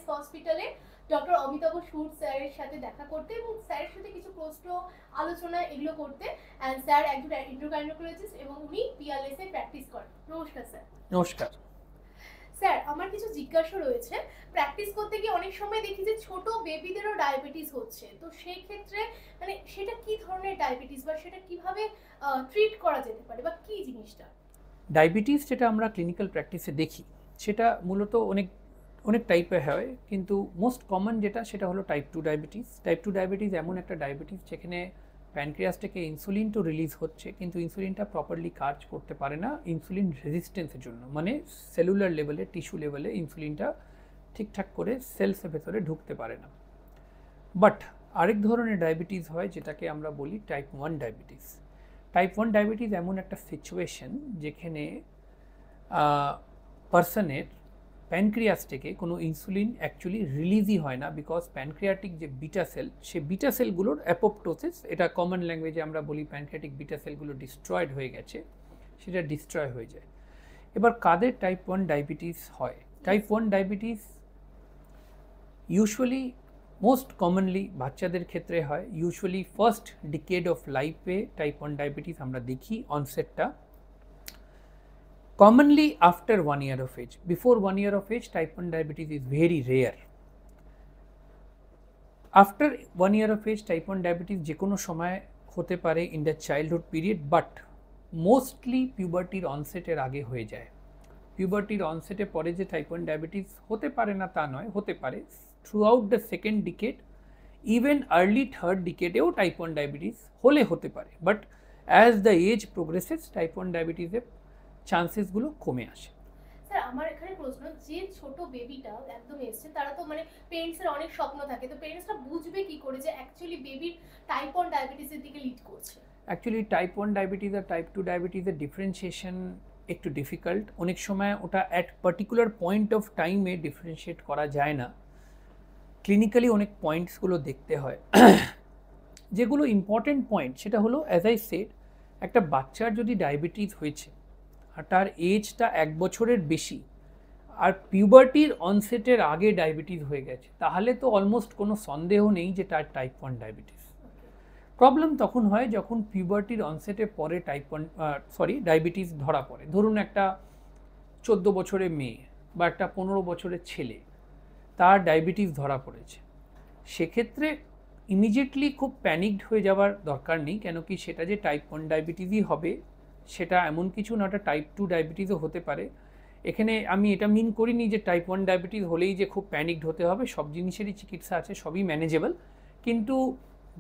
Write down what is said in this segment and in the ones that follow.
হসপিটালে ডক্টর অমিতাভ সুর স্যারের সাথে দেখা করতে এবং স্যারের সাথে কিছু প্রশ্ন আলোচনা এগুলো করতে। অ্যান্ড স্যার একজন এন্ডোক্রাইনোলজিস্ট এবং উনি পিয়ারলেস এ প্র্যাকটিস করেন। নমস্কার স্যার। নমস্কার স্যার, আমার কিছু জিজ্ঞাসা রয়েছে। প্র্যাকটিস করতে গিয়ে অনেক সময় দেখি যে ছোট বেবিদেরও ডায়াবেটিস হচ্ছে, তো সেই ক্ষেত্রে মানে সেটা কি ধরনের ডায়াবেটিস বা সেটা কিভাবে ট্রিট করা যেতে পারে বা কি জিনিসটা? ডায়াবেটিস যেটা আমরা ক্লিনিক্যাল প্র্যাকটিসে দেখি সেটা মূলত অনেক অনেক টাইপের হয়, কিন্তু মোস্ট কমন যেটা সেটা হলো টাইপ 2 ডায়াবেটিস। টাইপ 2 ডায়াবেটিস এমন একটা ডায়াবেটিস যেখানে প্যানক্রিয়াস থেকে ইনসুলিন তো রিলিজ হচ্ছে, কিন্তু ইনসুলিনটা প্রপারলি কাজ করতে পারে না ইনসুলিন রেজিস্ট্যান্সের জন্য, মানে সেলুলার লেভেলে টিস্যু লেভেলে ইনসুলিনটা ঠিকঠাক করে সেলসের ভেতরে ঢুকতে পারে না। বাট আরেক ধরনের ডায়াবেটিস হয় যেটাকে আমরা বলি টাইপ 1 ডায়াবেটিস। টাইপ 1 ডায়াবেটিস এমন একটা সিচুয়েশন যেখানে পার্সনের প্যানক্রিয়াস থেকে কোনো ইনসুলিন অ্যাকচুয়ালি রিলিজই হয় না, বিকজ প্যানক্রিয়াটিক যে বিটা সেল, সে বিটা সেলগুলোর অ্যাপোপ্টোসিস, এটা কমন ল্যাঙ্গুয়েজে আমরা বলি প্যানক্রিয়াটিক বিটা সেলগুলো ডিস্ট্রয়েড হয়ে গেছে, সেটা ডিস্ট্রয় হয়ে যায়। এবার কাদের টাইপ 1 ডায়াবেটিস হয়? Type 1 diabetes usually most commonly বাচ্চাদের ক্ষেত্রে হয়। ইউজুয়ালি ফার্স্ট ডিকেড অফ লাইফে টাইপ 1 ডায়াবেটিস আমরা দেখি অনসেটটা। Commonly after 1 year of age. Before 1 year of age, type 1 diabetes is very rare. After 1 year of age, type 1 diabetes যে কোনো সময় হতে পারে in the childhood period, but mostly puberty onset-এর আগে হয়ে যায়। puberty onset-এর পরে যে type 1 diabetes হতে পারে না তা নয়, হতে পারে। Throughout the second decade, even early third decade-এও type 1 diabetes হতে পারে, but as the age progresses, type 1 diabetes-এর চান্সেসগুলো কমে আসে। স্যার, আমার এখানে প্রশ্ন, যে ছোট বেবিটা একদম এসছে, তারা তো মানে পেরেন্টসের অনেক স্বপ্ন থাকে, তো পেরেন্টসরা বুঝবে কি করে যে অ্যাকচুয়ালি বেবির টাইপ 1 ডায়াবেটিসের দিকে লিড করছে? অ্যাকচুয়ালি টাইপ 1 ডায়াবেটিস আর টাইপ 2 ডায়াবেটিসের ডিফারেন্সিয়েশন একটু ডিফিকাল্ট। অনেক সময় ওটা অ্যাট পার্টিকুলার পয়েন্ট অফ টাইমে ডিফারেন্সিয়েট করা যায় না। ক্লিনিক্যালি অনেক পয়েন্টসগুলো দেখতে হয়। যেগুলো ইম্পর্টেন্ট পয়েন্ট সেটা হলো, অ্যাজ আই সেড, একটা বাচ্চার যদি ডায়াবেটিস হয়েছে আর তার এজটা 1 বছরের বেশি আর পিউবার্টির অনসেটের আগে ডায়াবেটিস হয়ে গেছে, তাহলে তো অলমোস্ট কোনো সন্দেহ নেই যে তার টাইপ 1 ডায়াবেটিস। প্রবলেম তখন হয় যখন পিউবার্টির অনসেটের পরে ডায়াবেটিস ধরা পড়ে। ধরুন একটা 14 বছরের মেয়ে বা একটা 15 বছরের ছেলে, তার ডায়াবেটিস ধরা পড়েছে। সেক্ষেত্রে ইমিডিয়েটলি খুব প্যানিকড হয়ে যাওয়ার দরকার নেই, কেন কি সেটা যে টাইপ 1 ডায়াবেটিসই হবে সেটা এমন কিছু না, ওটা টাইপ 2 ডায়াবেটিসও হতে পারে। এখানে আমি এটা মিন করিনি যে টাইপ 1 ডায়াবেটিস হলেই যে খুব প্যানিকড হতে হবে, সব জিনিসেরই চিকিৎসা আছে, সবই ম্যানেজেবল। কিন্তু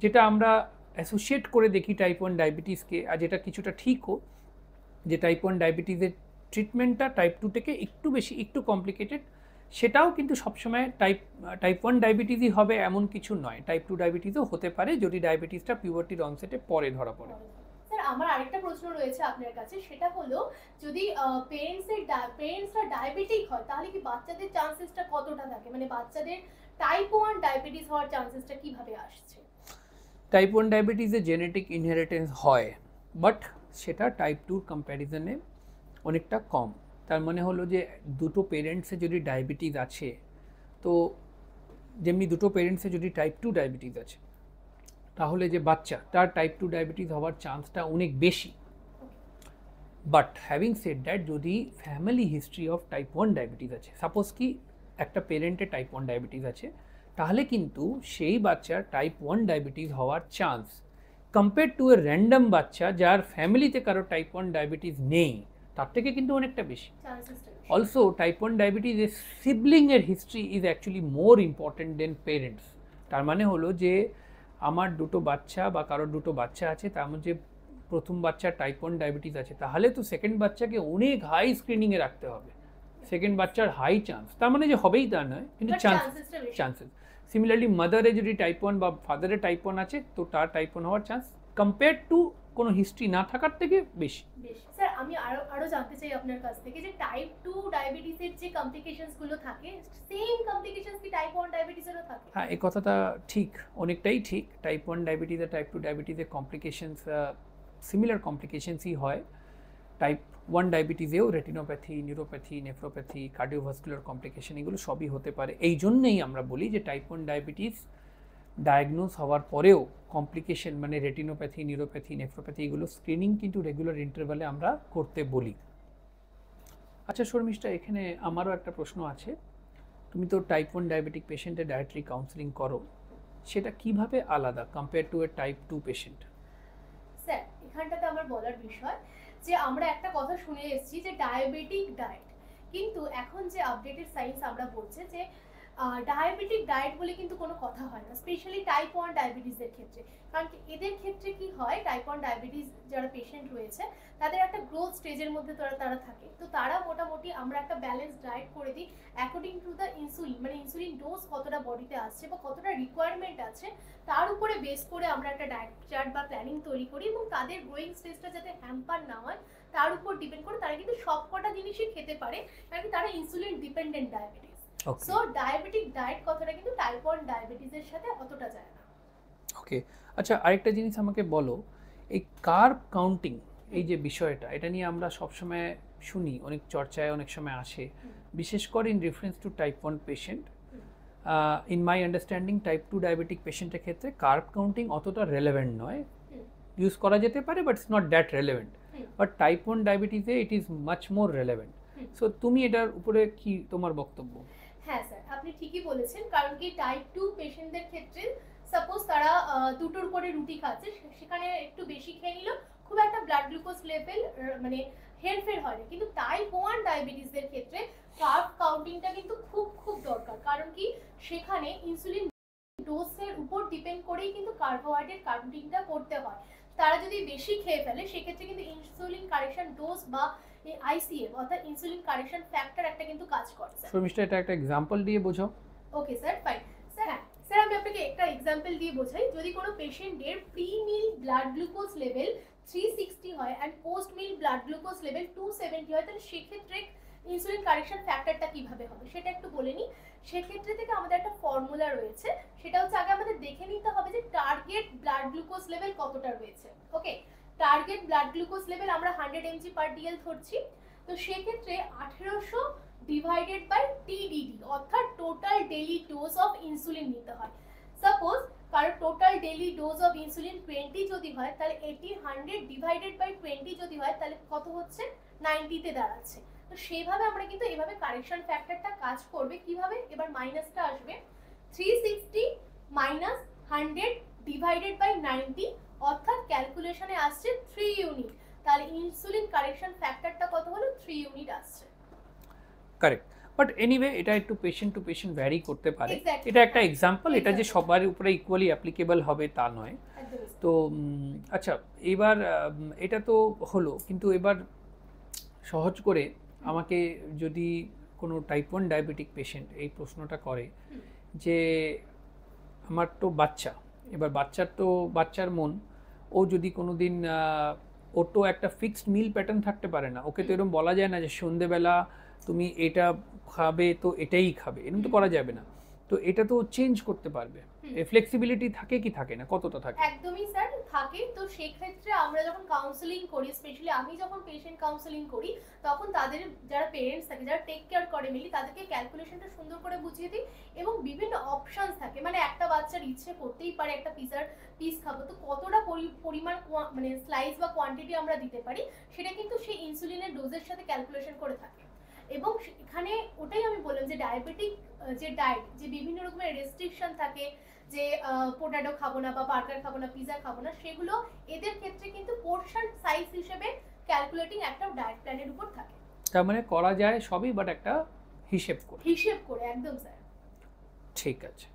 যেটা আমরা অ্যাসোসিয়েট করে দেখি টাইপ 1 ডায়াবেটিসকে, আর যেটা কিছুটা ঠিকও, যে টাইপ 1 ডায়াবেটিসের ট্রিটমেন্টটা টাইপ 2 থেকে একটু বেশি, একটু কমপ্লিকেটেড, সেটাও কিন্তু সবসময় টাইপ 1 ডায়াবেটিসই হবে এমন কিছু নয়। টাইপ 2 ডায়াবেটিসও হতে পারে যদি ডায়াবেটিসটা পিউবার্টির অনসেটে পরে ধরা পড়ে। স্যার, আমার আরেকটা প্রশ্ন রয়েছে আপনার কাছে, সেটা হলো যদি পেরেন্টসরা ডায়াবেটিক হয়, তাহলে কি বাচ্চাদের চান্সেসটা কতটা থাকে, মানে বাচ্চাদের টাইপ 1 ডায়াবেটিস হওয়ার চান্সেসটা কিভাবে আসছে? টাইপ 1 ডায়াবেটিসে জেনেটিক ইনহেরিটেন্স হয়, বাট সেটা টাইপ 2 কম্প্যারিজনে অনেকটা কম। তার মানে হলো যে দুটো পেরেন্টসে যদি ডায়াবেটিস আছে, তো যেমনি দুটো পেরেন্টসে যদি টাইপ 2 ডায়াবেটিস আছে, তাহলে যে বাচ্চা তার টাইপ 2 ডায়াবেটিস হওয়ার চান্সটা অনেক বেশি। বাট হ্যাভিং সেড দ্যাট, যদি family history of type 1 diabetes আছে, সাপোজ কি একটা পেরেন্টের টাইপ 1 ডায়াবেটিস আছে, তাহলে কিন্তু সেই বাচ্চার টাইপ 1 ডায়াবেটিস হওয়ার chance compare to A random বাচ্চা যার ফ্যামিলিতে কারো টাইপ 1 ডায়াবেটিস নেই, তার থেকে কিন্তু অনেকটা বেশি। অলসো টাইপ 1 ডায়াবেটিস এর সিবলিংয়ের history is actually more important than parents. তার মানে হলো যে আমার দুটো বাচ্চা বা কারোর দুটো বাচ্চা আছে, তার মধ্যে প্রথম বাচ্চার টাইপ 1 ডায়াবেটিস আছে, তাহলে তো সেকেন্ড বাচ্চাকে অনেক হাই স্ক্রিনিংয়ে রাখতে হবে। সেকেন্ড বাচ্চার হাই চান্স, তার মানে যে হবেই তা নয়, কিন্তু চান্সেস। সিমিলারলি মাদারে যদি টাইপ 1 বা ফাদারে টাইপ 1 আছে, তো তার টাইপ 1 হওয়ার চান্স কম্পেয়ার টু কোনো হিস্ট্রি না থাকার থেকে বেশি। স্যার, আমি আরো জানতে চাই আপনার কাছ থেকে যে টাইপ 2 ডায়াবেটিসের যে কমপ্লিকেশনস গুলো থাকে, সেম কমপ্লিকেশনস কি টাইপ 1 ডায়াবেটিসেরও থাকে? হ্যাঁ, এই কথাটা ঠিক, অনেকটাই ঠিক। টাইপ 1 ডায়াবেটিস আর টাইপ 2 ডায়াবেটিসের কমপ্লিকেশনস সিমিলার কমপ্লিকেশনসই হয়। টাইপ 1 ডায়াবেটিসেও retinopathy, neuropathy, nephropathy, cardiovascular complication এগুলো সবই হতে পারে। এই জন্যেই আমরা বলি যে টাইপ 1 ডায়াবেটিস ডায়াগনোজ হওয়ার পরেও কমপ্লিকেশন মানে রেটিনোপ্যাথি, নিউরোপ্যাথি, নেফ্রোপ্যাথি এগুলো স্ক্রিনিং কিন্তু রেগুলার ইন্টারভ্যালে আমরা করতে বলি। আচ্ছা শর্মিষ্ঠা, এখানে আমারও একটা প্রশ্ন আছে। তুমি তো টাইপ 1 ডায়াবেটিক পেশেন্টের ডায়েটারি কাউন্সেলিং করো, সেটা কিভাবে আলাদা compare to A type 2 patient? Sir এখানটাতে আমার বলার বিষয় যে আমরা একটা কথা শুনে এসেছি যে ডায়াবেটিক ডায়েট, কিন্তু এখন যে আপডেটেড সায়েন্স আমরা বলছে যে ডায়াবেটিক ডায়েট বলে কিন্তু কোনো কথা হয় না, স্পেশালি টাইপ 1 ডায়াবেটিসের ক্ষেত্রে। কারণ কি এদের ক্ষেত্রে কি হয়, টাইপ 1 ডায়াবেটিস যারা পেশেন্ট রয়েছে তাদের একটা গ্রোথ স্টেজের মধ্যে তারা থাকে, তো তারা মোটামুটি আমরা একটা ব্যালেন্স ডায়েট করে দিই অ্যাকর্ডিং টু দ্য ইনসুলিন, মানে ইনসুলিন ডোজ কতটা বডিতে আসছে বা কতটা রিকোয়ারমেন্ট আছে তার উপরে বেস করে আমরা একটা ডায়েট চার্ট বা প্ল্যানিং তৈরি করি, এবং তাদের গ্রোয়িং স্টেজটা যাতে হ্যাম্পার না হয় তার উপর ডিপেন্ড করে তারা কিন্তু সবকটা জিনিসই খেতে পারে, কারণ তারা insulin dependent diabetes. So diabetic diet কথাটা কিন্তু টাইপ 1 ডায়াবেটিসের সাথে অতটা যায় না। ওকে, আচ্ছা আরেকটা জিনিস আমাকে বলো, এই কার্ব কাউন্টিং এই যে বিষয়টা, এটা নিয়ে আমরা সবসময় শুনি, অনেক চর্চায় অনেক সময় আসে, বিশেষ করে in reference to type 1 patient. In my understanding type 2 diabetic পেশেন্টের ক্ষেত্রে কার্ব কাউন্টিং অতটা রেলেভেন্ট নয়, ইউজ করা যেতে পারে but it's not that relevant, but type 1 ডায়াবেটিসে it is much more relevant. So তুমি এটার উপরে কি তোমার বক্তব্য? হ্যাঁ স্যার, আপনি ঠিকই বলেছেন, কারণ কি টাইপ 2 পেশেন্টদের ক্ষেত্রে সাপোজ তারা দুটোর করে রুটি খাচ্ছে, সেখানে একটু বেশি খেয়ে নিল, খুব একটা ব্লাড গ্লুকোজ লেভেল মানে হেরফের হয় না, কিন্তু টাইপ 1 ডায়াবেটিসদের ক্ষেত্রে কার্ব কাউন্টিংটা কিন্তু খুব খুব দরকার, কারণ কি সেখানে ইনসুলিন ডোজের উপর ডিপেন্ড করেই কিন্তু কার্বোহাইড্রেট কাউন্টিংটা করতে হয়। তারা যদি বেশি খেয়ে ফেলে সেক্ষেত্রে কিন্তু ইনসুলিন কারেকশন ডোজ বা আইসিএফ অর্থাৎ ইনসুলিন কারেকশন ফ্যাক্টর একটা কিন্তু কাজ করে। শর্মিষ্ঠা, এটা একটা এক্সাম্পল দিয়ে বোঝাও। Okay sir, fine sir. হ্যাঁ স্যার, আমি আপনাকে একটা এক্সাম্পল দিয়ে বোঝাই। যদি কোনো পেশেন্টের প্রি মিল ব্লাড গ্লুকোজ লেভেল 360 হয় and post mill blood glucose level 270 হয়, তাহলে সেক্ষেত্রে ইনসুলিন কারেকশন ফ্যাক্টরটা কিভাবে হবে সেটা একটু বলে নিই। সেক্ষেত্রে থেকে আমাদের একটা ফর্মুলা রয়েছে, সেটা হচ্ছে আগে আমাদের দেখে নিতে হবে যে টার্গেট ব্লাড গ্লুকোজ লেভেল কতটা রয়েছে। ওকে, টার্গেট ব্লাড গ্লুকোজ লেভেল আমরা 100 mg/dl ধরছি, তো সেক্ষেত্রে 1800 ডিভাইডেড বাই TDD অর্থাৎ total daily dose of insulin নিতে হয়। সাপোজ কারো total daily dose of insulin 20 যদি হয়, তাহলে 100 ডিভাইডেড বাই 20 যদি হয় তাহলে কত হচ্ছে, 90 তে দাঁড়াচ্ছে। তো সেইভাবে আমরা কিন্তু এভাবে কারেকশন ফ্যাক্টরটা কাজ করবে। কিভাবে, এবার মাইনাসটা আসবে 360 মাইনাস 100 ডিভাইডেড বাই 90 অর্থাৎ ক্যালকুলেশনে আসছে 3 ইউনিট, তাহলে ইনসুলিন কারেকশন ফ্যাক্টরটা কত হলো, 3 ইউনিট আসছে। কারেক্ট, বাট এনিওয়ে এটা একটু পেশেন্ট টু পেশেন্ট ভ্যারি করতে পারে। Exactly. এটা একটা এক্সাম্পল, এটা যে সবার উপরে ইকুয়ালি অ্যাপ্লিকেবল হবে তা নয়। তো আচ্ছা, এবার এটা তো হলো, কিন্তু এবার সহজ করে আমাকে যদি কোনো টাইপ 1 ডায়াবেটিক পেশেন্ট এই প্রশ্নটা করে যে আমার তো বাচ্চা, এবার বাচ্চার মন, ও যদি কোনো দিন ওর তো একটা ফিক্সড মিল প্যাটার্ন থাকতে পারে না, ওকে তো এরকম বলা যায় না যে সন্ধেবেলা তুমি এটা খাবে তো এটাই খাবে, এরকম তো করা যাবে না। তো এটা তো চেঞ্জ করতে পারবে, ফ্লেক্সিবিলিটি থাকে কি থাকে না, কতটা থাকে? একদমই স্যার থাকে। তো সেই ক্ষেত্রে আমরা যখন কাউন্সেলিং করি, স্পেশালি আমি যখন পেশেন্ট কাউন্সেলিং করি, তখন তাদের যারা পেরেন্টস থাকে, যারা টেক কেয়ার করে মিলি, তাদেরকে ক্যালকুলেশনটা সুন্দর করে বুঝিয়ে দিই, এবং বিভিন্ন অপশনস থাকে, মানে একটা বাচ্চার ইচ্ছে করতেই পারে একটা পিজার পিস খাবো, তো কতটা পরিমাণ মানে স্লাইস বা কোয়ান্টিটি আমরা দিতে পারি সেটা কিন্তু সেই ইনসুলিনের ডোজের সাথে ক্যালকুলেশন করে থাকে। এবং এখানে ওটাই আমি বললাম যে ডায়াবেটিক যে ডায়েট, যে বিভিন্ন রকমের রেস্ট্রিকশন থাকে, যে পোটাটো খাবো না বা বার্গার খাবো না, পিজা খাবো না, সেগুলো এদের ক্ষেত্রে কিন্তু পোর্শন সাইজ হিসেবে ক্যালকুলেটিং একটা ডায়েট প্ল্যানের উপর থাকে। তার মানে করা যায় সবই, বাট একটা হিসেব করে। একদম স্যার। ঠিক আছে।